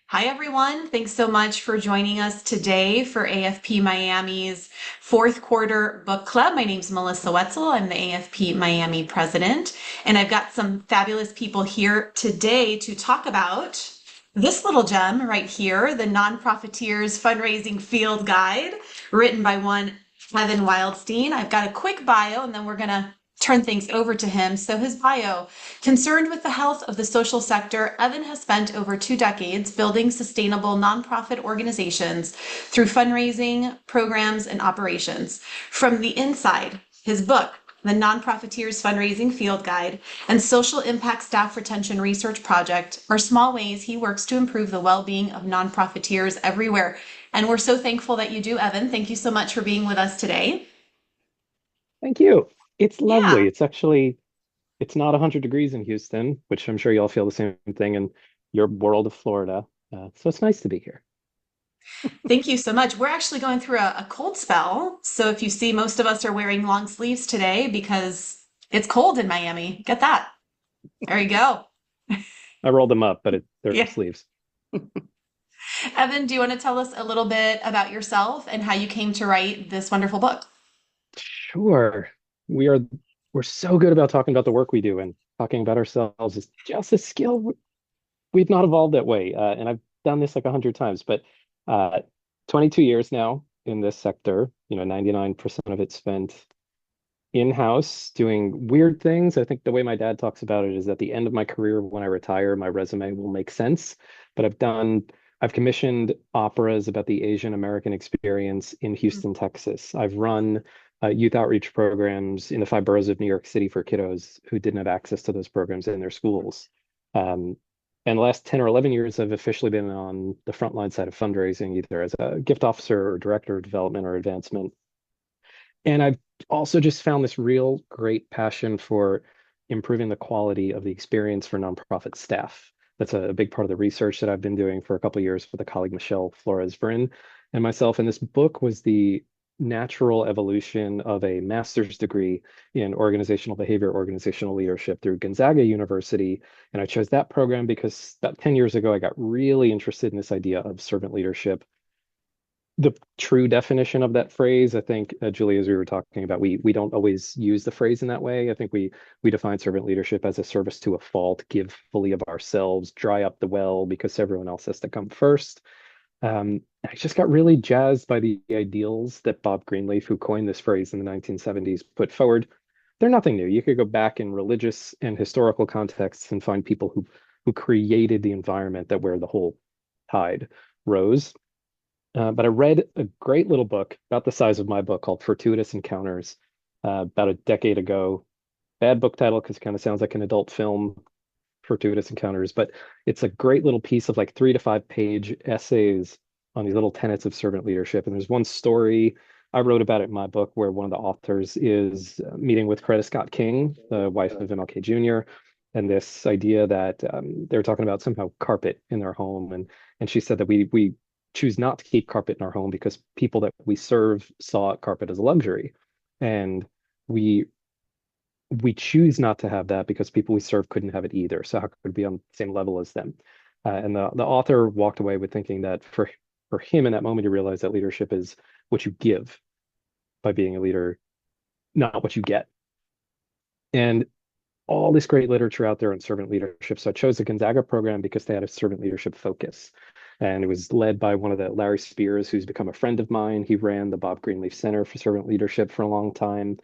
Hi, everyone. Thanks so much for joining us today for AFP Miami's fourth quarter book club. My name's Melissa Wetzel. I'm the AFP Miami president, and I've got some fabulous people here today to talk about this little gem right here, the Nonprofiteer's Fundraising Field Guide, written by one Evan Wildstein. I've got a quick bio, and then we're going to turn things over to him. So his bio: concerned with the health of the social sector, Evan has spent over 2 decades building sustainable nonprofit organizations through fundraising, programs, and operations. From the inside, his book, The Nonprofiteer's Fundraising Field Guide, and Social Impact Staff Retention Research Project are small ways he works to improve the well-being of nonprofiteers everywhere. And we're so thankful that you do, Evan. Thank you so much for being with us today. Thank you. It's Yeah. lovely. It's not 100 degrees in Houston, which I'm sure you all feel the same thing in your world of Florida. So it's nice to be here. Thank you so much. We're actually going through a cold spell. So if you see, most of us are wearing long sleeves today because it's cold in Miami. Get that. There you go. I rolled them up, but they're Yeah. sleeves. Evan, do you want to tell us a little bit about yourself and how you came to write this wonderful book? Sure. We are we're so good about talking about the work we do, and talking about ourselves is just a skill we've not evolved that way. And I've done this like 100 times, but uh, 22 years now in this sector, 99% of it spent in-house doing weird things. I think the way my dad talks about it is at the end of my career, when I retire, my resume will make sense. But I've commissioned operas about the Asian American experience in Houston, Texas. I've run youth outreach programs in the 5 boroughs of New York City for kiddos who didn't have access to those programs in their schools. Um, and the last 10 or 11 years, I've officially been on the frontline side of fundraising, either as a gift officer or director of development or advancement. And I've also just found this real great passion for improving the quality of the experience for nonprofit staff. That's a big part of the research that I've been doing for a couple of years with a colleague, Michelle Flores-Vrin, and myself. And this book was the natural evolution of a master's degree in organizational behavior, organizational leadership through Gonzaga University. And I chose that program because about 10 years ago, I got really interested in this idea of servant leadership. The true definition of that phrase, I think, Julie, as we were talking about, we don't always use the phrase in that way. I think we define servant leadership as a service to a fault, give fully of ourselves, dry up the well because everyone else has to come first. I just got really jazzed by the ideals that Bob Greenleaf, who coined this phrase in the 1970s, put forward. They're nothing new. You could go back in religious and historical contexts and find people who created the environment that where the whole tide rose. But I read a great little book about the size of my book called Fortuitous Encounters about a decade ago. Bad book title because it kind of sounds like an adult film, Fortuitous Encounters, but it's a great little piece of like 3 to 5 page essays on these little tenets of servant leadership. And there's one story I wrote about it in my book where one of the authors is meeting with Coretta Scott King, the wife of MLK Jr., and this idea that they were talking about somehow carpet in their home, and she said that we choose not to keep carpet in our home because people that we serve saw carpet as a luxury, and we we choose not to have that because people we serve couldn't have it either. So how could we be on the same level as them? And the author walked away with thinking that for him in that moment, he realized that leadership is what you give by being a leader, not what you get. And all this great literature out there on servant leadership. So I chose the Gonzaga program because they had a servant leadership focus. And it was led by one of the Larry Spears, who's become a friend of mine. He ran the Bob Greenleaf Center for Servant Leadership for a long time.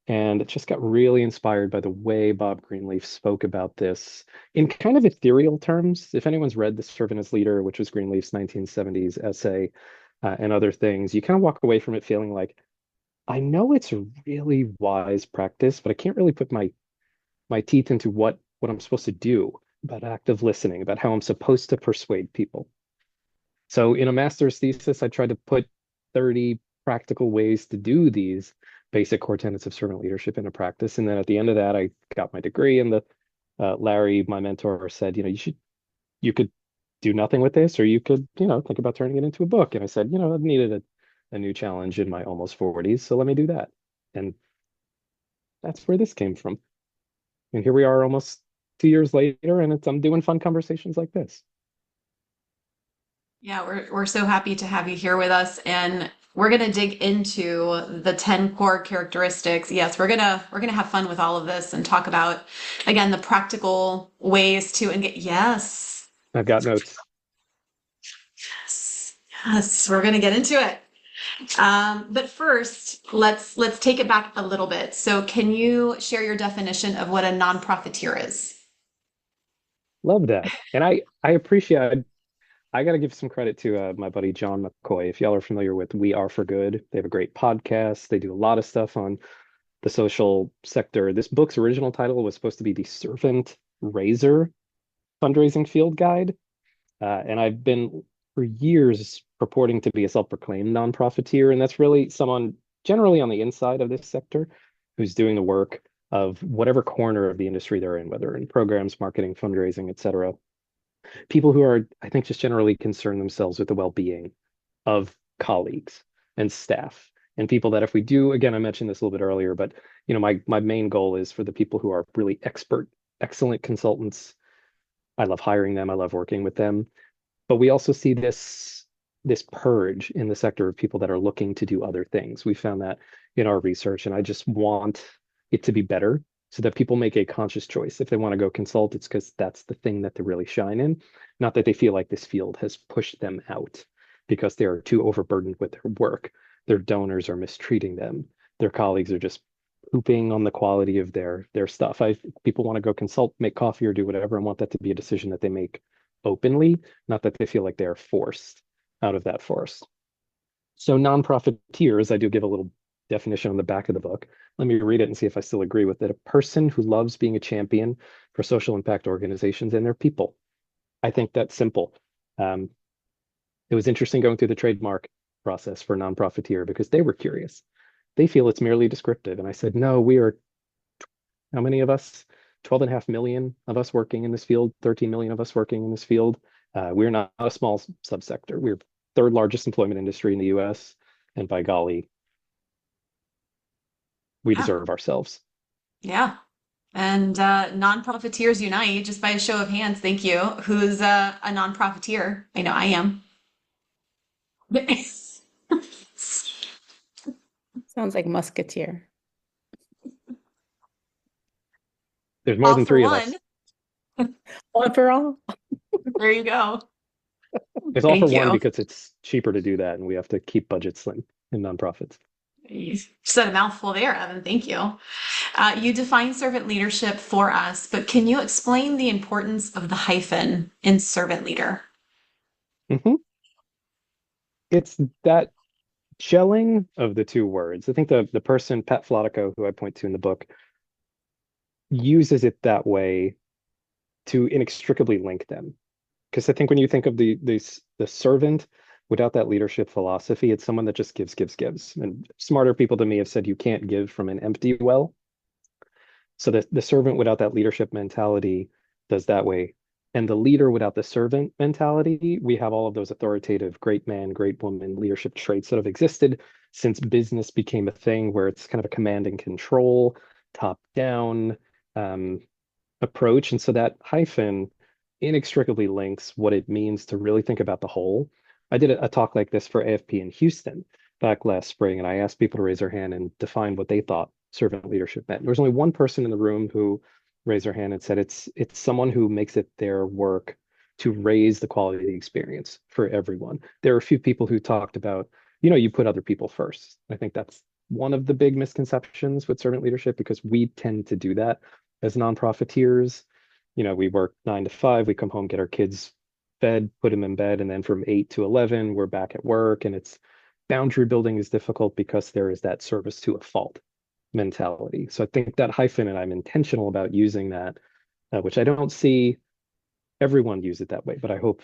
And it just got really inspired by the way Bob Greenleaf spoke about this in kind of ethereal terms. If anyone's read The Servant as Leader, which was Greenleaf's 1970s essay, and other things, you kind of walk away from it feeling like, I know it's a really wise practice, but I can't really put my teeth into what I'm supposed to do about active listening, about how I'm supposed to persuade people. So in a master's thesis, I tried to put 30 practical ways to do these basic core tenets of servant leadership into practice. And then at the end of that, I got my degree. And the Larry, my mentor, said, you could do nothing with this, or you could, think about turning it into a book. And I said, I've needed a new challenge in my almost 40s, so let me do that. And that's where this came from. And here we are almost 2 years later, and I'm doing fun conversations like this. Yeah, we're so happy to have you here with us, and we're gonna dig into the 10 core characteristics. Yes, we're gonna have fun with all of this and talk about again the practical ways to engage. Yes, I've got notes. yes, yes, we're gonna get into it. But first, let's take it back a little bit. So, can you share your definition of what a nonprofiteer is? Love that. And I appreciate I got to give some credit to my buddy John McCoy. If y'all are familiar with We Are for Good, they have a great podcast. They do a lot of stuff on the social sector. This book's original title was supposed to be the Servant Raiser Fundraising Field Guide. And I've been for years purporting to be a self-proclaimed nonprofiteer, and that's really someone generally on the inside of this sector who's doing the work of whatever corner of the industry they're in, whether in programs, marketing, fundraising, et cetera. People who are, I think, just generally concern themselves with the well-being of colleagues and staff and people that if we do, again, I mentioned this a little bit earlier, but my main goal is for the people who are really expert, excellent consultants. I love hiring them. I love working with them. But we also see this purge in the sector of people that are looking to do other things. We found that in our research, and I just want it to be better so that people make a conscious choice. If they want to go consult, it's because that's the thing that they really shine in, not that they feel like this field has pushed them out because they are too overburdened with their work. Their donors are mistreating them. Their colleagues are just pooping on the quality of their stuff. People want to go consult, make coffee, or do whatever, and want that to be a decision that they make openly, not that they feel like they're forced out of that forest. So non-profiteers, I do give a little definition on the back of the book. Let me read it and see if I still agree with it. A person who loves being a champion for social impact organizations and their people. I think that's simple. Um, it was interesting going through the trademark process for non-profiteer because they were curious. They feel it's merely descriptive. And I said, no, we are how many of us? 12.5 million of us working in this field, 13 million of us working in this field. We're not a small subsector. We're third largest employment industry in the US. And by golly, we Yeah, deserve ourselves. yeah. And nonprofiteers unite, just by a show of hands, thank you. Who's a nonprofiteer? I know I am. Sounds like musketeer. There's more All than for three of one. us. One for all. There you go. It's all for Thank one you. because it's cheaper to do that, and we have to keep budgets slim in nonprofits. You said a mouthful there, Evan. Thank you. You define servant leadership for us, but can you explain the importance of the hyphen in servant leader? Mhm. It's that gelling of the two words. I think the person, Pat Flatico, who I point to in the book, uses it that way to inextricably link them. Because I think when you think of the servant without that leadership philosophy, it's someone that just gives, gives, gives. And smarter people than me have said you can't give from an empty well. So the servant without that leadership mentality does that way. And the leader without the servant mentality, we have all of those authoritative great man, great woman leadership traits that have existed since business became a thing where it's kind of a command and control, top down um, approach. And so that hyphen inextricably links what it means to really think about the whole. I did a talk like this for AFP in Houston back last spring, and I asked people to raise their hand and define what they thought servant leadership meant. There was only one person in the room who raised their hand and said it's someone who makes it their work to raise the quality of the experience for everyone. There are a few people who talked about, you put other people first. I think that's one of the big misconceptions with servant leadership because we tend to do that as non-profiteers. We work 9 to 5, we come home, get our kids fed, put them in bed, and then from 8 to 11, we're back at work. And it's boundary building is difficult because there is that service to a fault mentality. So I think that hyphen, and I'm intentional about using that, which I don't see everyone use it that way, but I hope,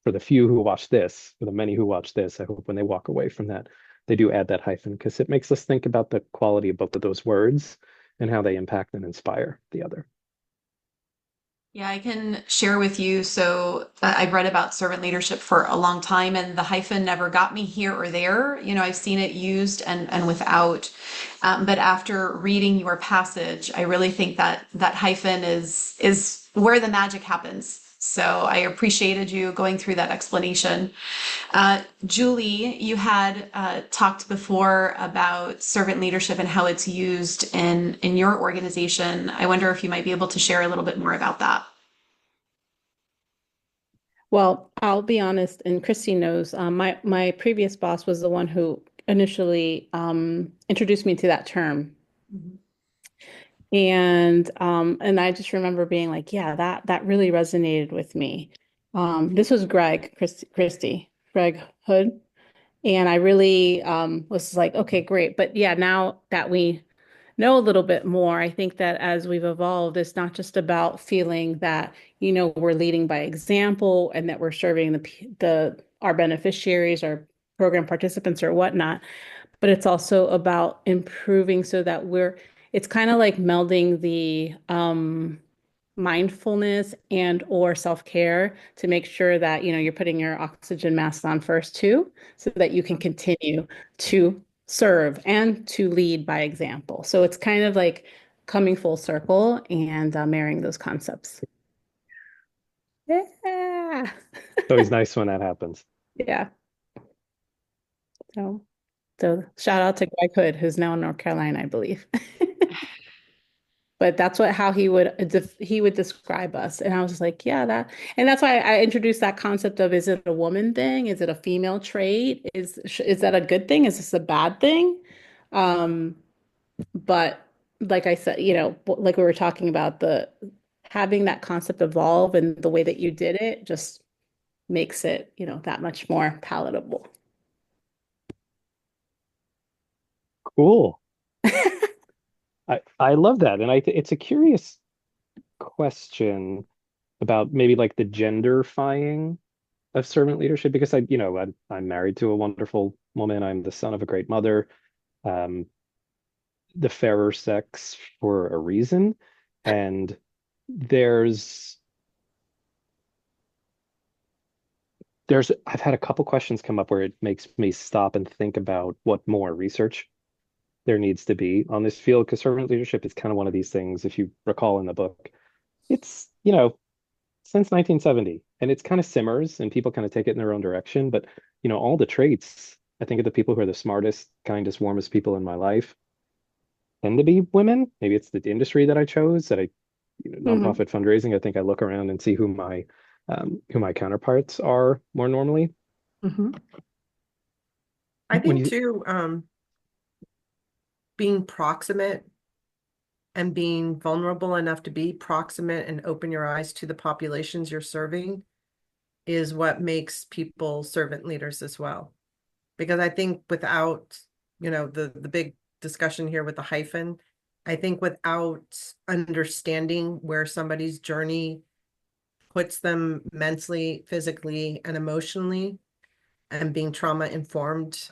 for the few who watch this, for the many who watch this, I hope when they walk away from that, they do add that hyphen because it makes us think about the quality of both of those words and how they impact and inspire the other. Yeah, I can share with you. So I've read about servant leadership for a long time, and the hyphen never got me here or there. I've seen it used and without. But after reading your passage, I really think that that hyphen is where the magic happens. So I appreciated you going through that explanation. Julie, you had talked before about servant leadership and how it's used in your organization. I wonder if you might be able to share a little bit more about that. Well, I'll be honest, and Christy knows, my previous boss was the one who initially introduced me to that term. Mhm. And I just remember being like, yeah, that really resonated with me. This was Greg Hood. And I really was like, okay, great. But yeah, now that we know a little bit more, I think that as we've evolved, it's not just about feeling that, we're leading by example and that we're serving the our beneficiaries, our program participants or whatnot, but it's also about improving so that it's kind of like melding the mindfulness and or self-care to make sure that you're putting your oxygen mask on first too, so that you can continue to serve and to lead by example. So it's kind of like coming full circle and marrying those concepts. Yeah. It's always nice when that happens. Yeah. So so shout out to Greg Hood, who's now in North Carolina, I believe. But that's how he would describe us. And I was like, yeah, and that's why I introduced that concept of, is it a woman thing? Is it a female trait? Is that a good thing? Is this a bad thing? Um, but like I said, like we were talking about, the having that concept evolve and the way that you did it just makes it, that much more palatable. Cool. I love that. And it's a curious question about maybe like the genderfying of servant leadership, because I'm married to a wonderful woman. I'm the son of a great mother, um, the fairer sex for a reason. And there's I've had a couple questions come up where it makes me stop and think about what more research there needs to be on this field, because servant leadership is kind of one of these things, if you recall in the book, it's, since 1970, and it's kind of simmers and people kind of take it in their own direction. But, all the traits, I think, of the people who are the smartest, kindest, warmest people in my life tend to be women. Maybe it's the industry that I chose, that Hmm. nonprofit fundraising. I think I look around and see who my counterparts are more normally. Mhm. I When think you too, being proximate and being vulnerable enough to be proximate and open your eyes to the populations you're serving is what makes people servant leaders as well. Because I think without, the big discussion here with the hyphen, I think without understanding where somebody's journey puts them mentally, physically, and emotionally, and being trauma informed,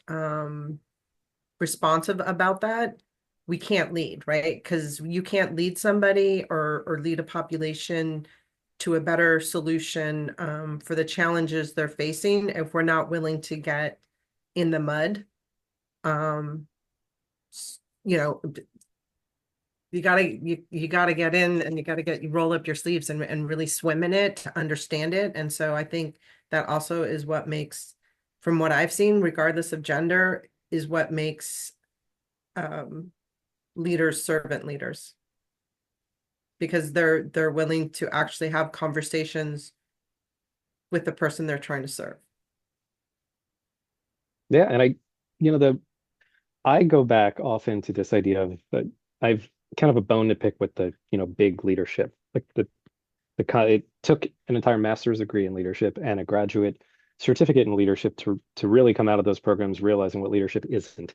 responsive about that, we can't lead, right? Because you can't lead somebody or lead a population to a better solution for the challenges they're facing if we're not willing to get in the mud. Um, you know, you gotta get in, and you roll up your sleeves and really swim in it to understand it. And so I think that also is what makes, from what I've seen, regardless of gender, is what makes um leaders servant leaders, because they're willing to actually have conversations with the person they're trying to serve. Yeah, and the I go back often to this idea of that I've kind of a bone to pick with the, big leadership. Like it took an entire master's degree in leadership and a graduate certificate in leadership to really come out of those programs realizing what leadership isn't,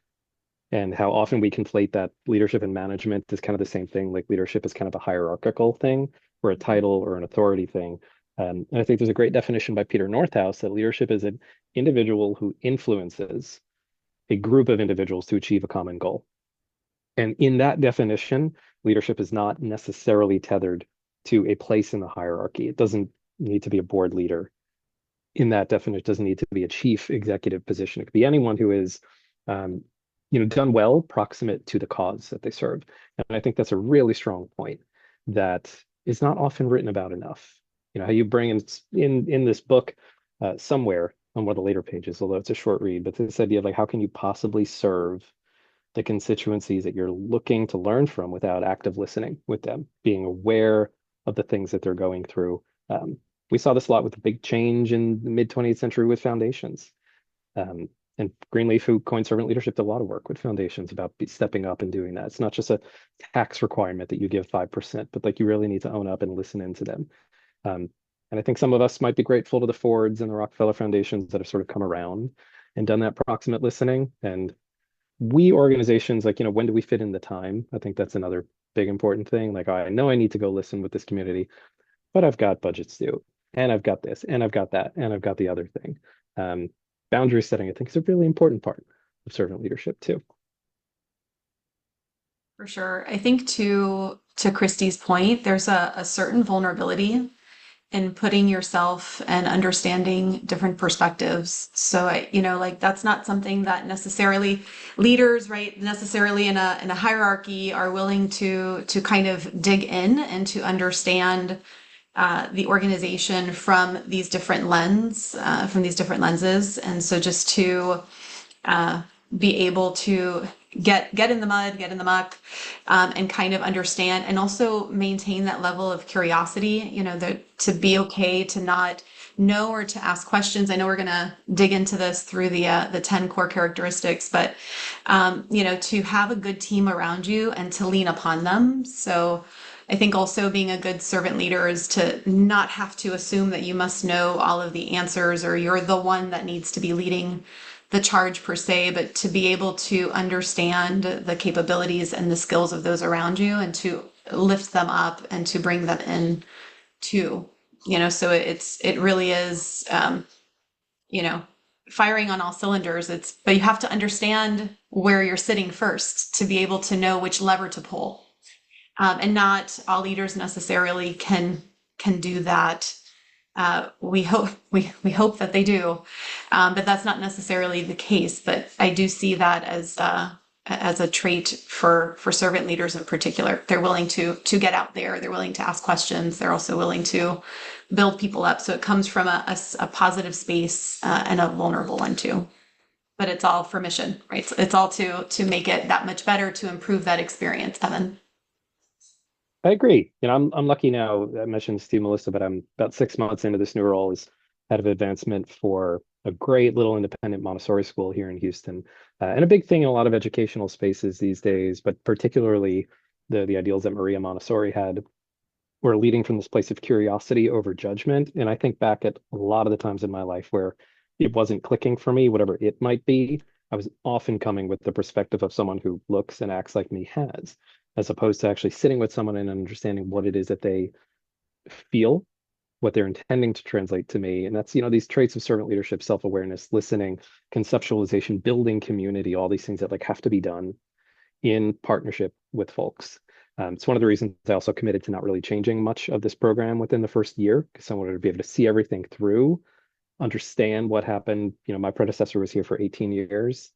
and how often we conflate that leadership and management is kind of the same thing. Like leadership is kind of a hierarchical thing, or a title or an authority thing. And I think there's a great definition by Peter Northouse that leadership is an individual who influences a group of individuals to achieve a common goal. And in that definition, leadership is not necessarily tethered to a place in the hierarchy. It doesn't need to be a board leader. In that definition, it doesn't need to be a chief executive position. It could be anyone who is, um, done well, proximate to the cause that they serve. And I think that's a really strong point that is not often written about enough. How you bring in this book somewhere on one of the later pages, although it's a short read, but this idea of like how can you possibly serve the constituencies that you're looking to learn from without active listening with them, being aware of the things that they're going through. We saw this a lot with the big change in the mid 20th century with foundations. Um, and Greenleaf, who coined servant leadership, did a lot of work with foundations about stepping up and doing that. It's not just a tax requirement that you give 5%, but like you really need to own up and listen into them. Um, and I think some of us might be grateful to the Fords and the Rockefeller Foundations that have sort of come around and done that proximate listening. And we organizations, like, when do we fit in the time? I think that's another big important thing. Like, I know I need to go listen with this community, but I've got budgets due, and I've got this, and I've got that, and I've got the other thing. Um, Boundary setting, I think, is a really important part of servant leadership too. For sure. I think to Christy's point, there's a certain vulnerability in putting yourself and understanding different perspectives. So like that's not something that necessarily leaders, right, necessarily in a hierarchy are willing to kind of dig in and to understand the organization from these different lenses. And so just to uh, be able to get in the mud, get in the muck, and kind of understand and also maintain that level of curiosity, to be okay to not know or to ask questions. I know we're going to dig into this through the 10 core characteristics, but, to have a good team around you and to lean upon them. So I think also being a good servant leader is to not have to assume that you must know all of the answers or you're the one that needs to be leading the charge per se, but to be able to understand the capabilities and the skills of those around you and to lift them up and to bring them in too. So it really is, you know, firing on all cylinders. But you have to understand where you're sitting first to be able to know which lever to pull. And not all leaders necessarily can do that. We hope that they do, but that's not necessarily the case. But I do see that as a trait for servant leaders in particular. They're willing to get out there. They're willing to ask questions. They're also willing to build people up. So it comes from a positive space and a vulnerable one too. But it's all for mission, right? So it's all to make it that much better, to improve that experience, Evan. I agree. I'm lucky now. I mentioned Steve Melissa, but I'm about 6 months into this new role as head of advancement for a great little independent Montessori school here in Houston. And a big thing in a lot of educational spaces these days, but particularly the ideals that Maria Montessori had, were leading from this place of curiosity over judgment. And I think back at a lot of the times in my life where it wasn't clicking for me, whatever it might be, I was often coming with the perspective of someone who looks and acts like me has, as opposed to actually sitting with someone and understanding what it is that they feel, what they're intending to translate to me. And that's, these traits of servant leadership, self-awareness, listening, conceptualization, building community, all these things that like have to be done in partnership with folks. It's one of the reasons I also committed to not really changing much of this program within the first year, because I wanted to be able to see everything through, understand what happened. My predecessor was here for 18 years.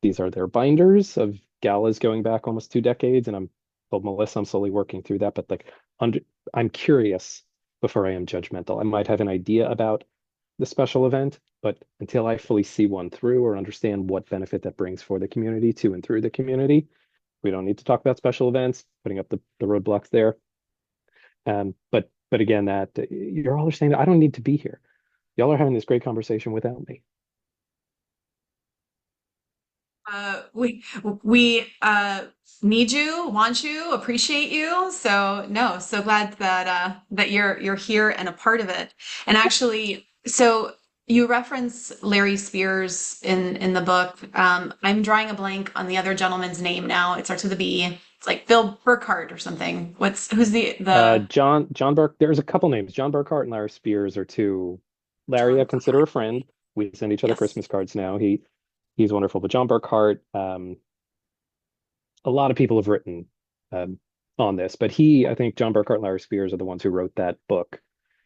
These are their binders of galas going back almost 2 decades, and I'm told Melissa I'm slowly working through that. But like, I'm curious before I am judgmental. I might have an idea about the special event, but until I fully see one through or understand what benefit that brings for the community to and through the community, we don't need to talk about special events, putting up the roadblocks there. But again, that you're all saying that I don't need to be here. Y'all are having this great conversation without me. We need you, want you, appreciate you. So no, so glad that you're here and a part of it. And actually, so you reference Larry Spears in the book. I'm drawing a blank on the other gentleman's name now. It starts with a B. It's like Bill Burkhart or something. Who's the John Burke. There's a couple names. John Burkhart and Larry Spears are two. Larry, John I consider Burkhart? a friend. We send each other Yes. Christmas cards now. He's wonderful. But John Burkhart, a lot of people have written um, on this, but I think John Burkhart and Larry Spears are the ones who wrote that book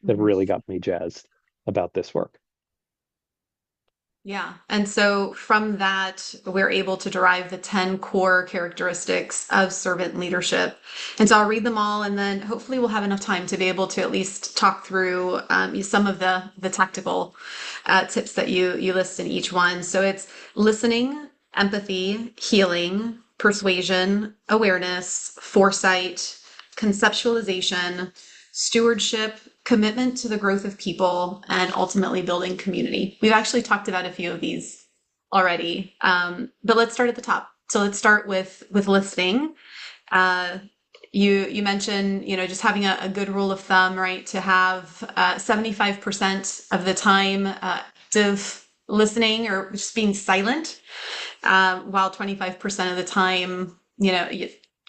that Mhm. really got me jazzed about this work. Yeah. And so from that, we're able to derive the 10 core characteristics of servant leadership. And so I'll read them all, and then hopefully we'll have enough time to be able to at least talk through some of the tactical tips that you list in each one. So it's listening, empathy, healing, persuasion, awareness, foresight, conceptualization, stewardship, commitment to the growth of people, and ultimately building community. We've actually talked about a few of these already, but let's start at the top. So let's start with listening. Uh, you mentioned, just having a good rule of thumb, right? To have 75% of the time active listening or just being silent, while 25% of the time,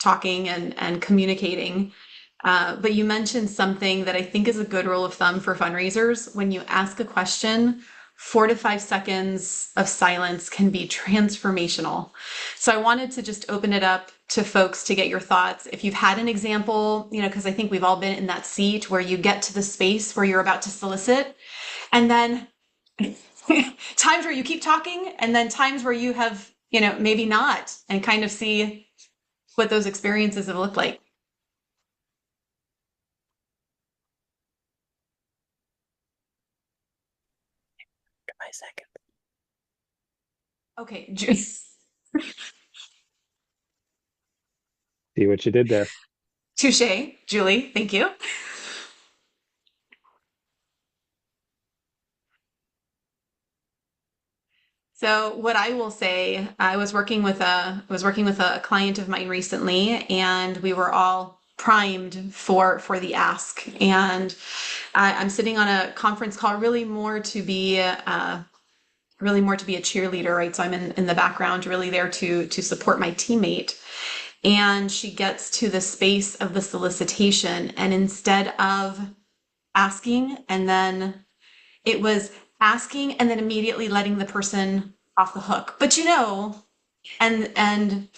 talking and communicating. But you mentioned something that I think is a good rule of thumb for fundraisers. When you ask a question, 4 to 5 seconds of silence can be transformational. So I wanted to just open it up to folks to get your thoughts. If you've had an example, because I think we've all been in that seat where you get to the space where you're about to solicit, and then times where you keep talking, and then times where you have, maybe not, and kind of see what those experiences have looked like. My second. Okay. See what you did there. Touche, Julie. Thank you. So what I will say, I was working with a client of mine recently, and we were all primed for the ask. And I'm sitting on a conference call, really more to be a cheerleader, right? So I'm in the background, really there to support my teammate. And she gets to the space of the solicitation, and instead of asking and then it was asking and then immediately letting the person off the hook. But and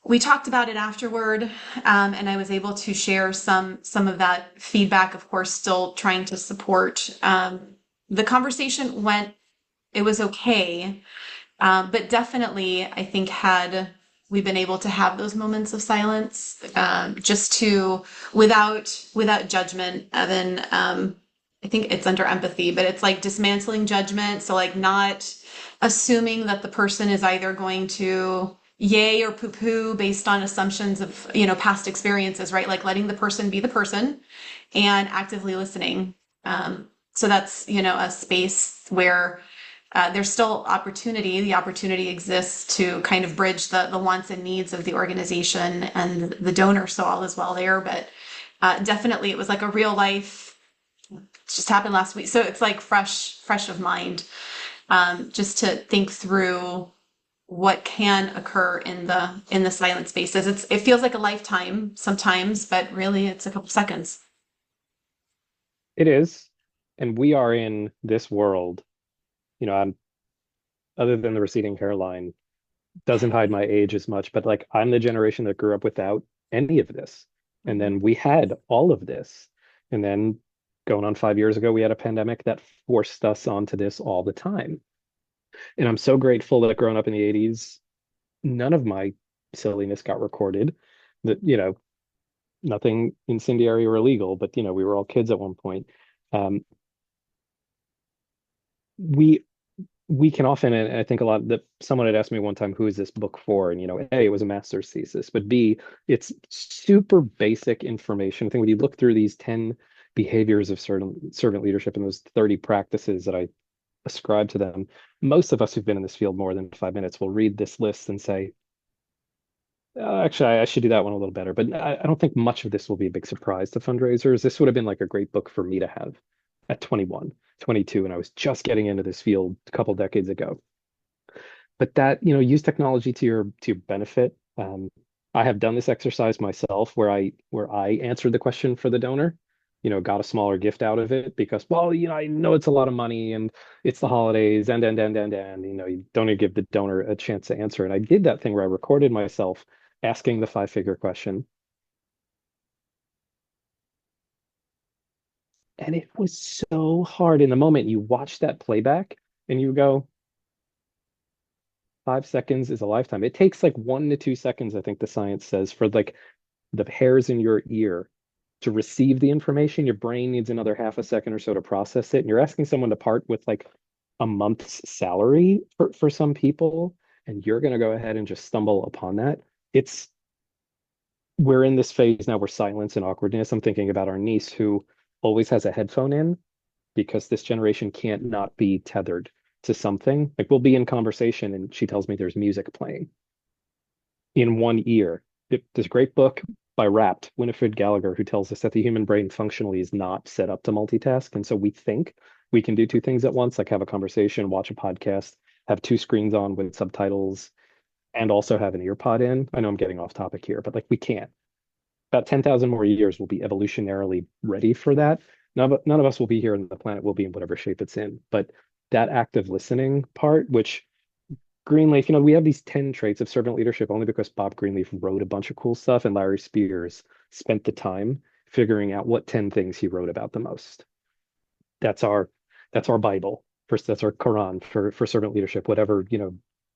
we talked about it afterward, and I was able to share some of that feedback. Of course, still trying to support. The conversation went. It was okay, but definitely, I think had we been able to have those moments of silence, just to without judgment, Evan. I think it's under empathy, but it's like dismantling judgment. So like not assuming that the person is either going to yay or poo poo based on assumptions of, past experiences, right? Like letting the person be the person and actively listening. So that's, a space where there's still opportunity. The opportunity exists to kind of bridge the wants and needs of the organization and the donor, so all is well there. But definitely, it was like a real life. It just happened last week, so it's like fresh of mind, just to think through what can occur in the silent spaces. It feels like a lifetime sometimes, but really, it's a couple seconds. It is. And we are in this world, I'm other than the receding hairline, doesn't hide my age as much, but like I'm the generation that grew up without any of this. And Mhm. then we had all of this. And then going on 5 years ago, we had a pandemic that forced us onto this all the time. And I'm so grateful that growing up in the 80s, none of my silliness got recorded. That, nothing incendiary or illegal, but we were all kids at one point. Um, we we can often, and I think a lot that someone had asked me one time, who is this book for? And A, it was a master's thesis, but B, it's super basic information. I think when you look through these 10 behaviors of certain servant leadership and those 30 practices that I ascribe to them, most of us who've been in this field more than 5 minutes will read this list and say, actually, I should do that one a little better. But I don't think much of this will be a big surprise to fundraisers. This would have been like a great book for me to have at 21, 22, and I was just getting into this field a couple decades ago. But that, use technology to your benefit. I have done this exercise myself where I answered the question for the donor, got a smaller gift out of it because, well, I know it's a lot of money and it's the holidays and you don't even give the donor a chance to answer. And I did that thing where I recorded myself asking the 5-figure question. And it was so hard in the moment. You watch that playback and you go, 5 seconds is a lifetime. It takes like 1 to 2 seconds, I think the science says, for like the hairs in your ear to receive the information. Your brain needs another half a second or so to process it. And you're asking someone to part with like a month's salary for some people, and you're going to go ahead and just stumble upon that. It's We're in this phase now where silence and awkwardness. I'm thinking about our niece who always has a headphone in because this generation can't not be tethered to something. Like we'll be in conversation and she tells me there's music playing in one ear. There's a great book by Rapt, Winifred Gallagher, who tells us that the human brain functionally is not set up to multitask. And so we think we can do two things at once, like have a conversation, watch a podcast, have two screens on with subtitles, and also have an ear pod in. I know I'm getting off topic here, but like we can't. About 10,000 more years will be evolutionarily ready for that. None of us will be here, and the planet will be in whatever shape it's in. But that active listening part, which Greenleaf, we have these 10 traits of servant leadership only because Bob Greenleaf wrote a bunch of cool stuff and Larry Spears spent the time figuring out what 10 things he wrote about the most. That's our Bible. First, that's our Quran for servant leadership, whatever,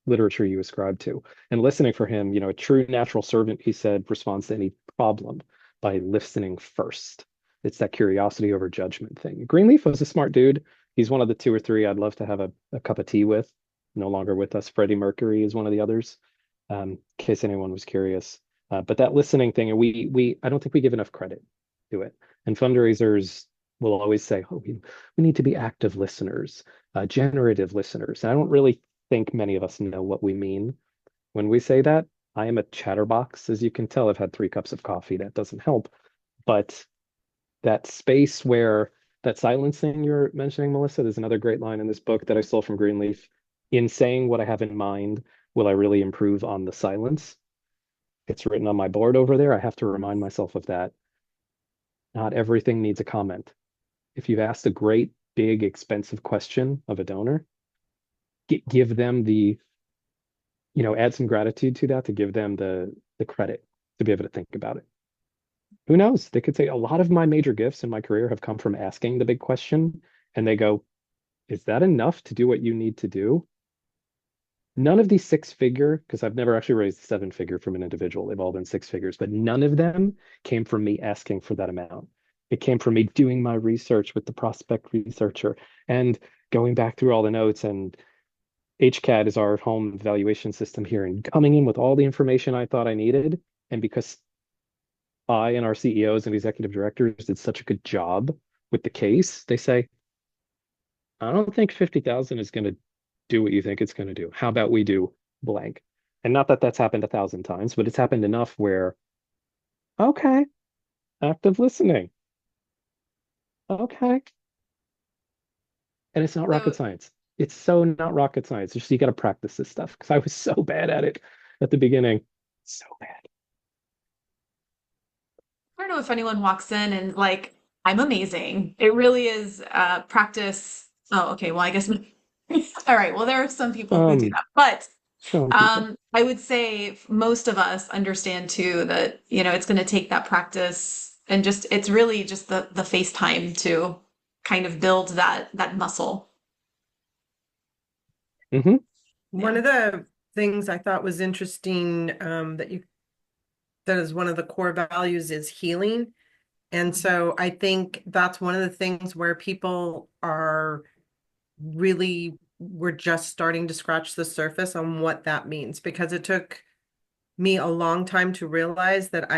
literature you ascribe to. And listening for him, a true natural servant, he said, responds to any problem by listening first. It's that curiosity over judgment thing. Greenleaf was a smart dude. He's one of the two or three I'd love to have a cup of tea with. No longer with us. Freddie Mercury is one of the others, in case anyone was curious. But that listening thing, and I don't think we give enough credit to it. And fundraisers will always say, oh, we need to be active listeners, generative listeners. And I don't really think many of us know what we mean when we say that. I am a chatterbox, as you can tell. I've had 3 cups of coffee. That doesn't help. But that space where that silencing you're mentioning, Melissa, there's another great line in this book that I stole from Greenleaf. In saying what I have in mind, will I really improve on the silence? It's written on my board over there. I have to remind myself of that. Not everything needs a comment. If you've asked a great, big, expensive question of a donor, give them add some gratitude to that, to give them the credit to be able to think about it. Who knows? They could say a lot of my major gifts in my career have come from asking the big question, and they go, is that enough to do what you need to do? None of these 6-figure, because I've never actually raised 7-figure from an individual. They've all been 6 figures, but none of them came from me asking for that amount. It came from me doing my research with the prospect researcher and going back through all the notes. And HCAD is our home evaluation system here, and coming in with all the information I thought I needed. And because I and our CEOs and executive directors did such a good job with the case, they say, I don't think 50,000 is going to do what you think it's going to do. How about we do blank? And not that that's happened 1,000 times, but it's happened enough where, okay, active listening. Okay. And it's not rocket So science. It's so not rocket science. It's just you got to practice this stuff because I was so bad at it at the beginning. So bad. I don't know if anyone walks in and like, I'm amazing. It really is practice. Oh, okay. Well, I guess. All right. Well, there are some people who do Um, that, but some people. I would say most of us understand too that, it's going to take that practice and just, it's really just the face time to kind of build that muscle. Hmm. One Yeah. of the things I thought was interesting, that is one of the core values is healing. And so I think that's one of the things where people are really, we're just starting to scratch the surface on what that means, because it took me a long time to realize that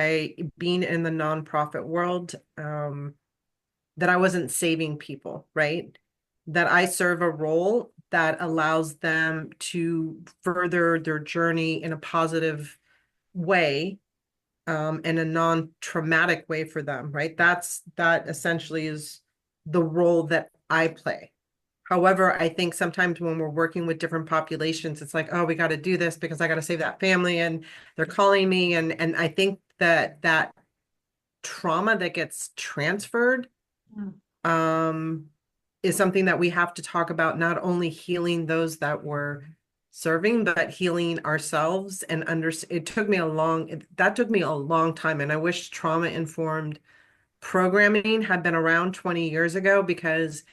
being in the nonprofit world, that I wasn't saving people, right? That I serve a role that allows them to further their journey in a positive way, in a non-traumatic way for them, right? That essentially is the role that I play. However, I think sometimes when we're working with different populations, it's like, oh, we got to do this because I got to save that family and they're calling me. And I think that trauma that gets transferred, Mm. um, is something that we have to talk about, not only healing those that were serving, but healing ourselves. And it took me that took me a long time. And I wish trauma-informed programming had been around 20 years ago, because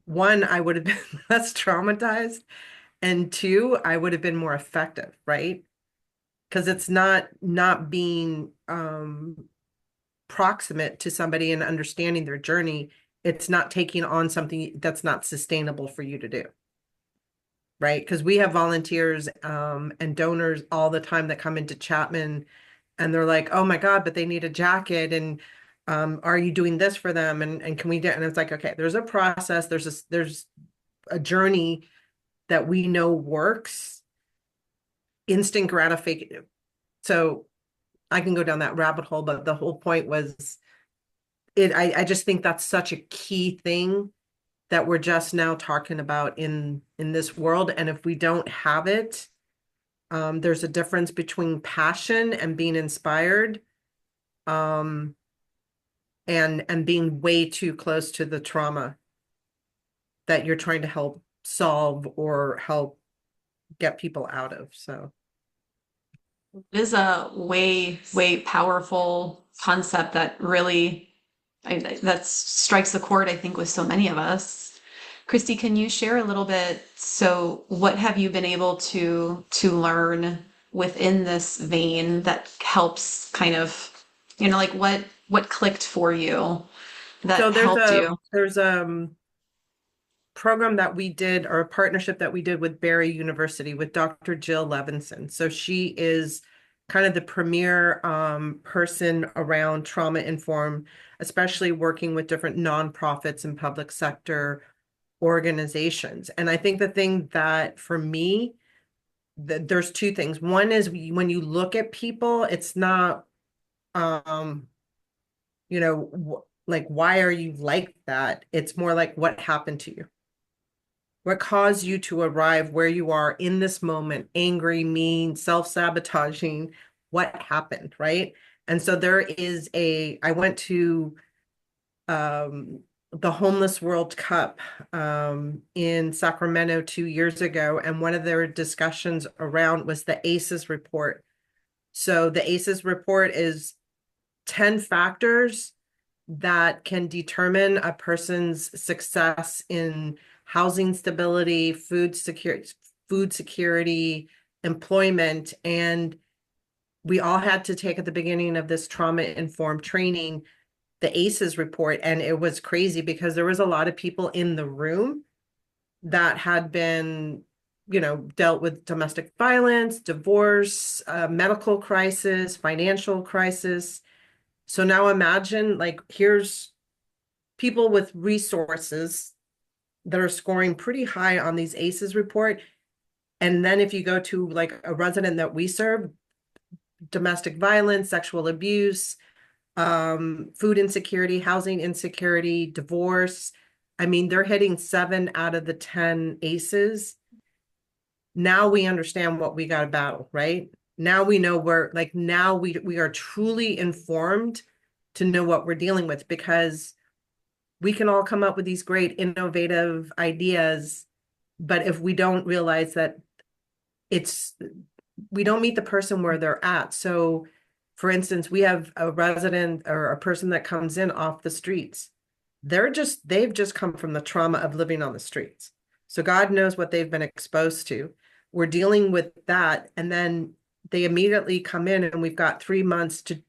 one, I would have been less traumatized. and two, I would have been more effective, right? Because it's not being proximate to somebody and understanding their journey. It's not taking on something that's not sustainable for you to do. Right? Because we have volunteers and donors all the time that come into Chapman and they're like, oh my God, but they need a jacket. And are you doing this for them? And can we do? And it's like, okay, there's a process, there's a journey that we know works, instant gratification. So I can go down that rabbit hole, but the whole point was I just think that's such a key thing that we're just now talking about in this world. And if we don't have it, there's a difference between passion and being inspired, and being way too close to the trauma that you're trying to help solve or help get people out of. So It is a way powerful concept that really that strikes a chord, I think, with so many of us. Christy, can you share a little bit? So, what have you been able to learn within this vein that helps kind of, like what clicked for you so that helped you? there's a program that we did, or a partnership that we did with Barry University with Dr. Jill Levinson. So she is kind of the premier person around trauma informed, especially working with different nonprofits and public sector organizations. And I think the thing that for me, there's two things. One is when you look at people, it's not, like, why are you like that? It's more like, what happened to you? What caused you to arrive where you are in this moment, angry, mean, self-sabotaging? What happened, right? And so I went to the Homeless World Cup in Sacramento 2 years ago, and one of their discussions around was the ACEs report. So the ACEs report is 10 factors that can determine a person's success in housing stability, food security, employment. And we all had to take at the beginning of this trauma-informed training the ACEs report. And it was crazy because there was a lot of people in the room that had been, dealt with domestic violence, divorce, medical crisis, financial crisis. So now imagine, like, here's people with resources that are scoring pretty high on these ACEs report. And then if you go to like a resident that we serve, domestic violence, sexual abuse, food insecurity, housing insecurity, divorce. I mean, they're hitting 7 out of the 10 ACEs. Now we understand what we got to battle, right? Now we know now we are truly informed to know what we're dealing with, because we can all come up with these great innovative ideas, but if we don't realize that we don't meet the person where they're at. So for instance, we have a resident or a person that comes in off the streets. They've just come from the trauma of living on the streets. So God knows what they've been exposed to. We're dealing with that. And then they immediately come in and we've got 3 months to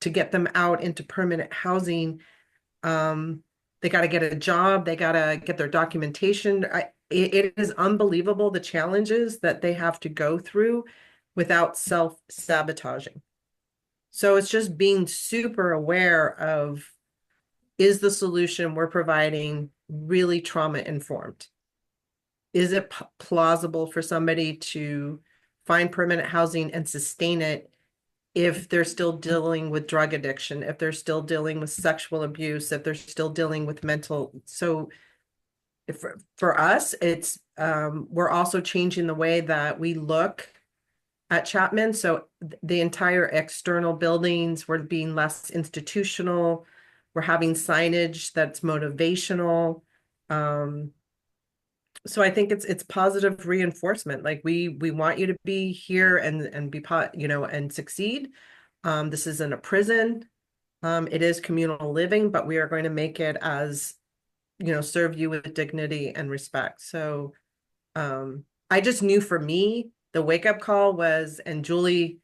get them out into permanent housing. They got to get a job. They got to get their documentation. It is unbelievable the challenges that they have to go through without self-sabotaging. So it's just being super aware of, is the solution we're providing really trauma informed? Is it plausible for somebody to find permanent housing and sustain it if they're still dealing with drug addiction, if they're still dealing with sexual abuse, if they're still dealing with mental? So for us, it's we're also changing the way that we look at Chapman. So the entire external buildings, we're being less institutional. We're having signage that's motivational. So I think it's positive reinforcement. Like we want you to be here and be and succeed. This isn't a prison. It is communal living, but we are going to make it as, serve you with dignity and respect. So I just knew for me, the wake up call was, and Julie,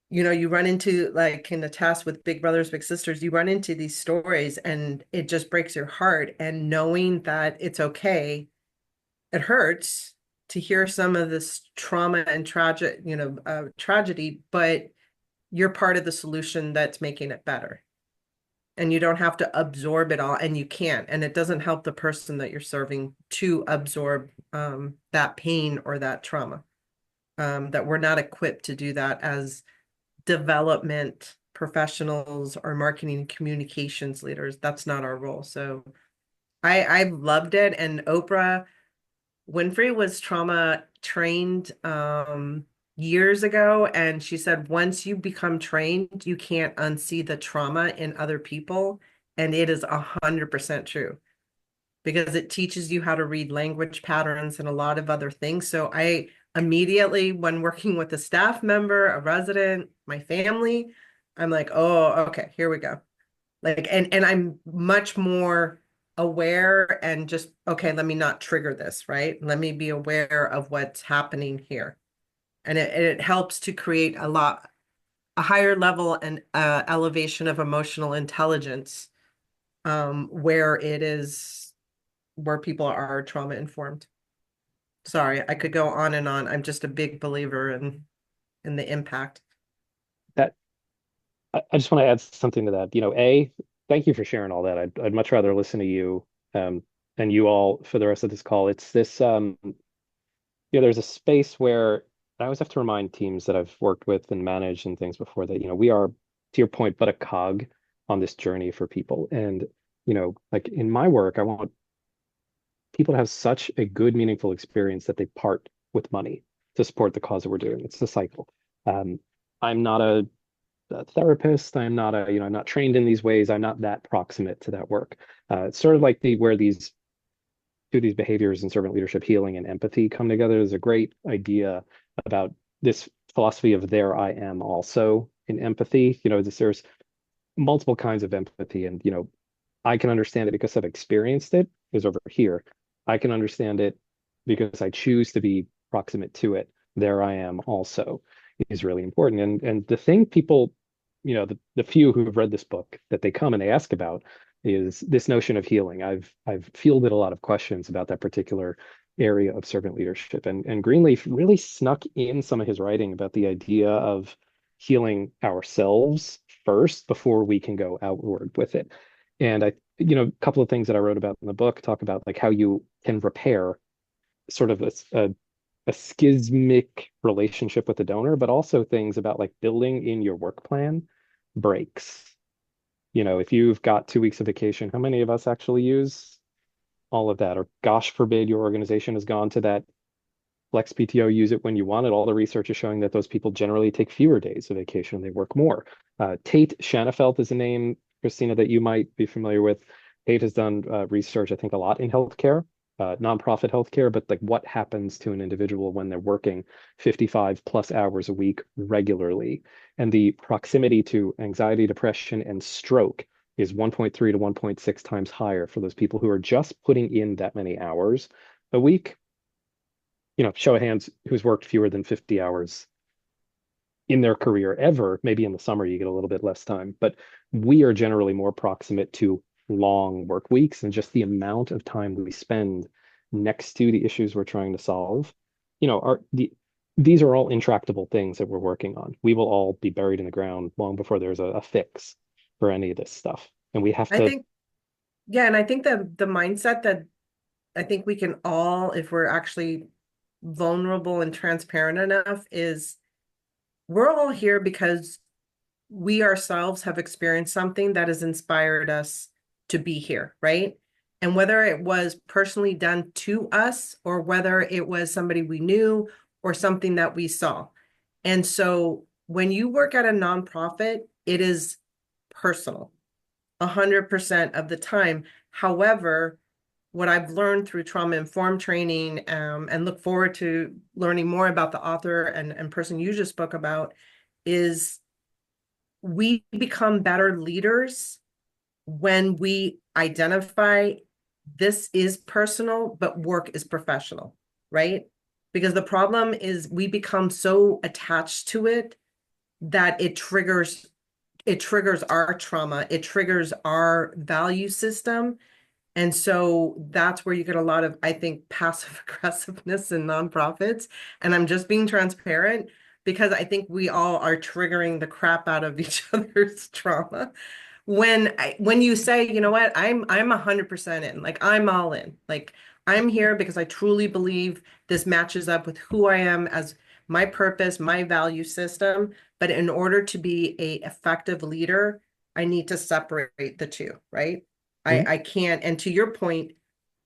you run into, like, in the task with big brothers, big sisters, you run into these stories and it just breaks your heart. And knowing that it's okay, it hurts to hear some of this trauma and tragedy, but you're part of the solution that's making it better. And you don't have to absorb it all, and you can't. And it doesn't help the person that you're serving to absorb that pain or that trauma. That we're not equipped to do that as development professionals or marketing and communications leaders. That's not our role. So I loved it. And Oprah Winfrey was trauma trained years ago, and she said once you become trained, you can't unsee the trauma in other people, and it is 100% true because it teaches you how to read language patterns and a lot of other things. So I immediately, when working with a staff member, a resident, my family, I'm like, oh, okay, here we go. Like, and I'm much more aware and just, okay, let me not trigger this, right? Let me be aware of what's happening here. And it helps to create a higher level and elevation of emotional intelligence, where people are trauma informed. Sorry, I could go on and on. I'm just a big believer in the impact. That I just want to add something to that. Thank you for sharing all that. I'd much rather listen to you and you all for the rest of this call. It's this there's a space where I always have to remind teams that I've worked with and managed and things before that, we are, to your point, but a cog on this journey for people. And, like in my work, I want people to have such a good, meaningful experience that they part with money to support the cause that we're doing. It's the cycle. Um, I'm not a therapist. I'm not trained in these ways. I'm not that proximate to that work. It's sort of like where these behaviors in servant leadership, healing and empathy come together. There's a great idea about this philosophy of there I am also in empathy. There's multiple kinds of empathy, and I can understand it because I've experienced it is over here. I can understand it because I choose to be proximate to it. There I am also is really important. And the thing people, the few who have read this book that they come and they ask about is this notion of healing. I've fielded a lot of questions about that particular area of servant leadership. And Greenleaf really snuck in some of his writing about the idea of healing ourselves first before we can go outward with it. And a couple of things that I wrote about in the book talk about like how you can repair sort of a schismic relationship with the donor, but also things about like building in your work plan breaks. If you've got 2 weeks of vacation, how many of us actually use all of that? Or gosh forbid your organization has gone to that flex PTO, use it when you want it. All the research is showing that those people generally take fewer days of vacation. They work more. Tate Shanafelt is a name, Christina, that you might be familiar with. Tate has done research, I think, a lot in healthcare, nonprofit healthcare, but like what happens to an individual when they're working 55 plus hours a week regularly. And the proximity to anxiety, depression, and stroke is 1.3 to 1.6 times higher for those people who are just putting in that many hours a week. Show of hands who's worked fewer than 50 hours in their career ever. Maybe in the summer you get a little bit less time, but we are generally more proximate to long work weeks, and just the amount of time we spend next to the issues we're trying to solve, these are all intractable things that we're working on. We will all be buried in the ground long before there's a fix for any of this stuff. And we have I to, think, yeah, and I think the mindset that I think we can all, if we're actually vulnerable and transparent enough, is we're all here because we ourselves have experienced something that has inspired us to be here, right? And whether it was personally done to us or whether it was somebody we knew or something that we saw. And so when you work at a nonprofit, it is personal 100% of the time. However, what I've learned through trauma-informed training, and look forward to learning more about the author and person you just spoke about, is we become better leaders when we identify this is personal, but work is professional, right? because the problem is we become so attached to it that it triggers our trauma, it triggers our value system. And so that's where you get a lot of, I think, passive aggressiveness in nonprofits. And I'm just being transparent because I think we all are triggering the crap out of each other's trauma. When you say, you know what, I'm 100% in, like I'm all in, like I'm here because I truly believe this matches up with who I am as my purpose, my value system. But in order to be a effective leader, I need to separate the two, right? Mhm. I can't. And to your point,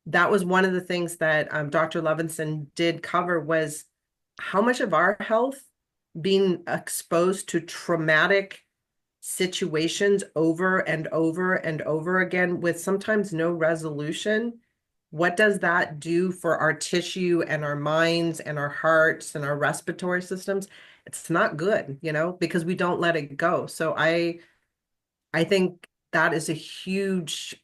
that was one of the things that Dr. Levinson did cover was how much of our health being exposed to traumatic situations over and over and over again with sometimes no resolution. What does that do for our tissue and our minds and our hearts and our respiratory systems? It's not good, because we don't let it go. So I think that is a huge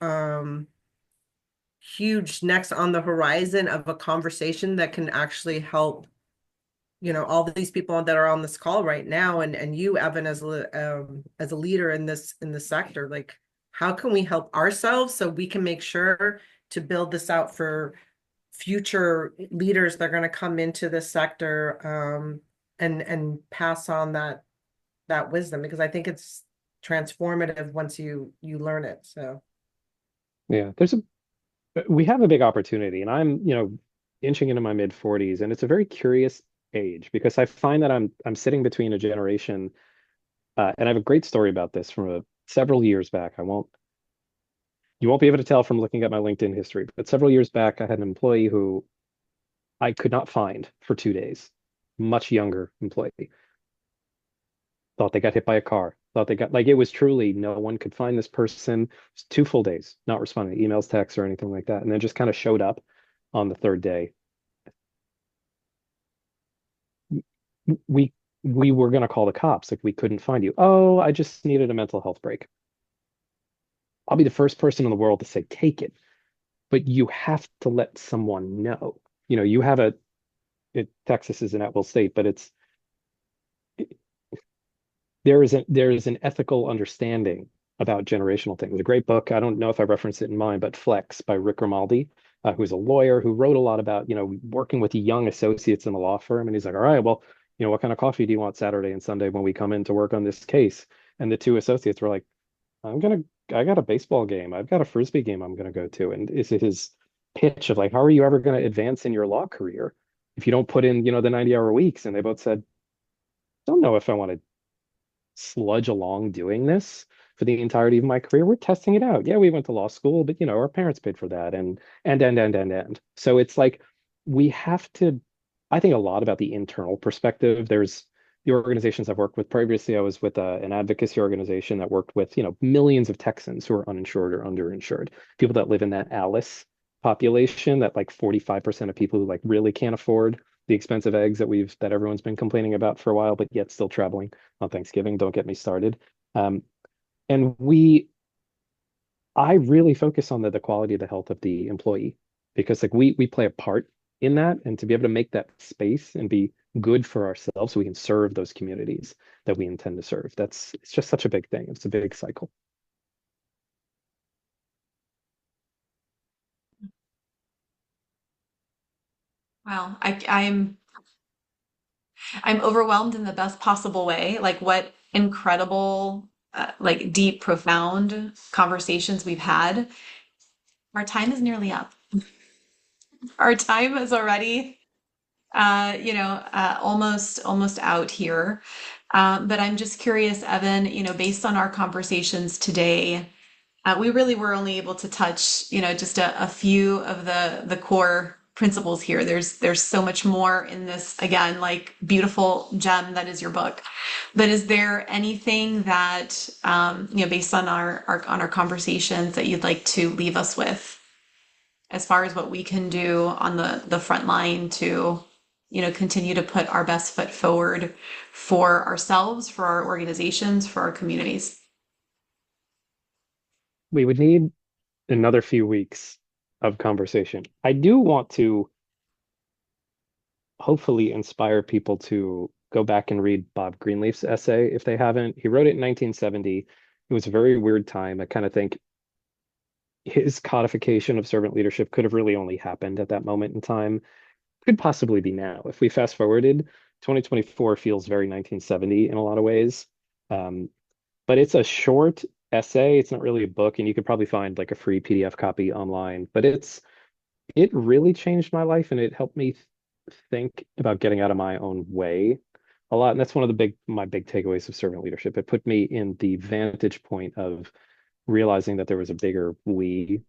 next on the horizon of a conversation that can actually help, all these people that are on this call right now, and you, Evan, as a leader in this sector, like how can we help ourselves so we can make sure to build this out for future leaders that are going to come into this sector, and pass on that wisdom, because I think it's transformative once you learn it. So Yeah, we have a big opportunity, and I'm, inching into my mid 40s, and it's a very curious age because I find that I'm sitting between a generation, and I have a great story about this from several years back. You won't be able to tell from looking at my LinkedIn history, but several years back, I had an employee who I could not find for 2 days. Much younger employee. Thought they got hit by a car. Thought they got like it was truly no one could find this person. It's 2 full days, not responding to emails, texts, or anything like that. And then just kind of showed up on the third day. We we were gonna call the cops, like we couldn't find you. Oh, I just needed a mental health break. I'll be the first person in the world to say take it, but you have to let someone know. You have Texas is an at-will state, but there is an ethical understanding about generational things. A great book. I don't know if I referenced it in mine, but Flex by Rick Grimaldi, who's a lawyer who wrote a lot about working with young associates in a law firm. And he's like, all right, well, what kind of coffee do you want Saturday and Sunday when we come in to work on this case? And the two associates were like, I got a baseball game. I've got a frisbee game I'm gonna go to. And is it his pitch of like, how are you ever going to advance in your law career if you don't put in, the 90-hour weeks? And they both said, don't know if I want to sludge along doing this for the entirety of my career. We're testing it out. Yeah, we went to law school, but our parents paid for that and. So it's like we have to, I think a lot about the internal perspective. There's the organizations I've worked with previously. I was with an advocacy organization that worked with, millions of Texans who are uninsured or underinsured, people that live in that Alice population, that like 45% of people who like really can't afford the expensive eggs that everyone's been complaining about for a while, but yet still traveling on Thanksgiving. Don't get me started. Um, and I really focus on the quality of the health of the employee because like we play a part in that, and to be able to make that space and be good for ourselves so we can serve those communities that we intend to serve. It's just such a big thing. It's a big cycle. Wow, I'm overwhelmed in the best possible way. Like what incredible, like deep, profound conversations we've had. Our time is nearly up. Our time is already, almost out here. But I'm just curious, Evan, based on our conversations today, we really were only able to touch, just a few of the core principles here. There's so much more in this, again, like beautiful gem that is your book. But is there anything that, based on our conversations that you'd like to leave us with as far as what we can do on the front line to, continue to put our best foot forward for ourselves, for our organizations, for our communities? We would need another few weeks of conversation. I do want to hopefully inspire people to go back and read Bob Greenleaf's essay if they haven't. He wrote it in 1970. It was a very weird time. I kind of think his codification of servant leadership could have really only happened at that moment in time. Could possibly be now. If we fast forwarded, 2024 feels very 1970 in a lot of ways. Um, but it's a short essay. It's not really a book, and you could probably find like a free PDF copy online. But it really changed my life, and it helped me think about getting out of my own way a lot. And that's one of my big takeaways of servant leadership. It put me in the vantage point of realizing that there was a bigger we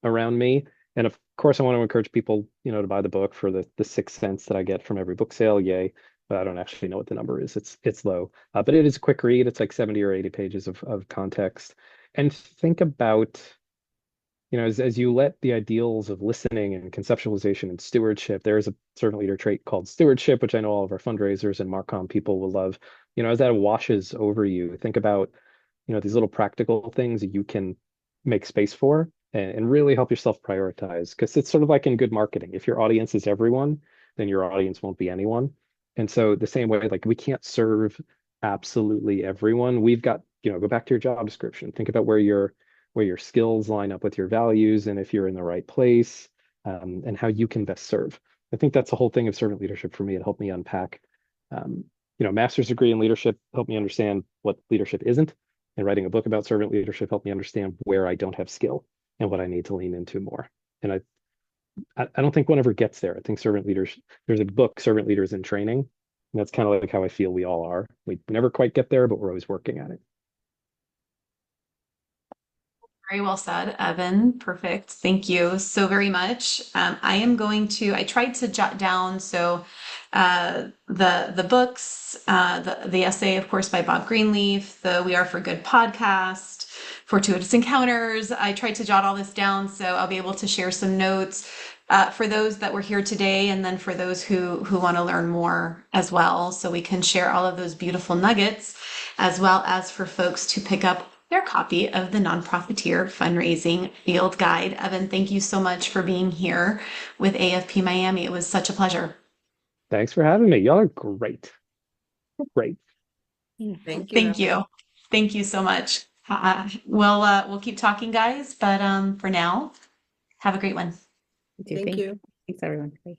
around me. And of course, I want to encourage people, to buy the book for the 6 cents that I get from every book sale. Yay. But I don't actually know what the number is. It's low. But it is a quick read. It's like 70 or 80 pages of context. And think about, as you let the ideals of listening and conceptualization and stewardship, there is a servant leader trait called stewardship, which I know all of our fundraisers and Marcom people will love. As that washes over you, think about, these little practical things that you can make space for and really help yourself prioritize. Because it's sort of like in good marketing. If your audience is everyone, then your audience won't be anyone. And so the same way, like we can't serve absolutely everyone. We've got, go back to your job description. Think about where your skills line up with your values and if you're in the right place, and how you can best serve. I think that's the whole thing of servant leadership for me. It helped me unpack, master's degree in leadership helped me understand what leadership isn't, and writing a book about servant leadership helped me understand where I don't have skill and what I need to lean into more. And I don't think one ever gets there. I think servant leaders, there's a book, Servant Leaders in Training, and that's kind of like how I feel we all are. We never quite get there, but we're always working at it. Very well said, Evan. Perfect. Thank you so very much. I tried to jot down the books, the essay, of course, by Bob Greenleaf, the We Are for Good podcast, Fortuitous Encounters. I tried to jot all this down, so I'll be able to share some notes for those that were here today, and then for those who want to learn more as well, so we can share all of those beautiful nuggets, as well as for folks to pick up their copy of the Nonprofiteer Fundraising Field Guide. Evan, thank you so much for being here with AFP Miami. It was such a pleasure. Thanks for having me. Y'all are great. Great. Thank you. Thank you. Thank you so much. We'll keep talking, guys, but for now, have a great one. You too. Thank you. Thanks, everyone. Bye.